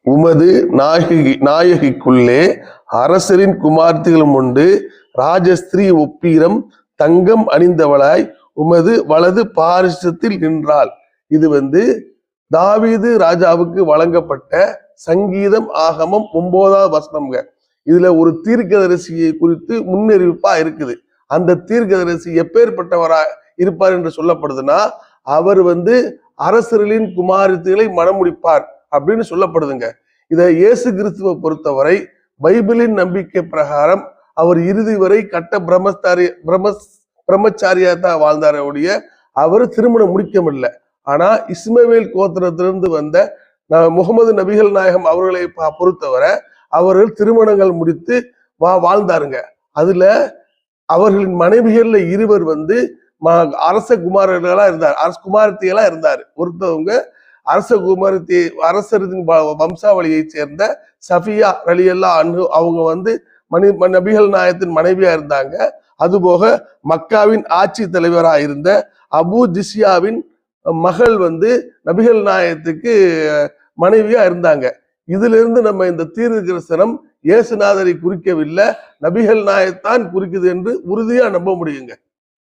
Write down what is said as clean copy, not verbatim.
உமது நாயகிக்குள்ளே அரசரின் குமார்த்திகளும் உண்டு. ராஜஸ்திரீ ஒப்பீரம் தங்கம் அணிந்தவளாய் உமது வலது பாரிசத்தில் நின்றாள். இது தாவீது ராஜாவுக்கு வழங்கப்பட்ட சங்கீதம் ஆகமம் 9வது வசனம்ங்க. இதுல ஒரு தீர்க்கதரிசியை குறித்து முன்னறிவிப்பா இருக்குது. அந்த தீர்க்கதரிசி எப்பேற்பட்டவரா இருப்பார் என்று சொல்லப்படுதுன்னா, அவர் அரசர்களின் குமாரத்திகளை மணமுடிப்பார் அப்படின்னு சொல்லப்படுதுங்க. இதை இயேசு கிறிஸ்துவை பொறுத்தவரை பைபிளின் நம்பிக்கை பிரகாரம் அவர் இறுதி வரை கட்ட பிரம்மச்சாரியா தான் வாழ்ந்தார ஒழிய அவர் திருமணம் முடிக்கவில்லை. ஆனா இஸ்மவேல் கோத்திரத்திலிருந்து வந்த முகமது நபிகள் நாயகம் அவர்களை பொறுத்தவரை அவர்கள் திருமணங்கள் முடித்து வாழ்ந்தாருங்க. அதுல அவர்களின் மனைவிகள்ல இருவர் அரச குமாரர்களா இருந்தார், அரச குமாரத்திகளா இருந்தார். ஒருத்தவங்க அரச குமாரத்தி அரசரின் வம்சாவளியை சேர்ந்த சஃபியா ரலியல்லா அன்ஹு, அவங்க நபிகள் நாயகத்தின் மனைவியா இருந்தாங்க. அதுபோக மக்காவின் ஆட்சி தலைவரா இருந்த அபு ஜிஸ்யாவின் மகள் நபிகள் நாயகத்துக்கு மனைவியா இருந்தாங்க. இதுல இருந்து நம்ம இந்த தீர்க்கதரிசனம் இயேசுநாதரை குறிக்கவில்லை, நபிகள் நாயகத்தான் குறிக்குது என்று உறுதியா நம்ப முடியுங்க.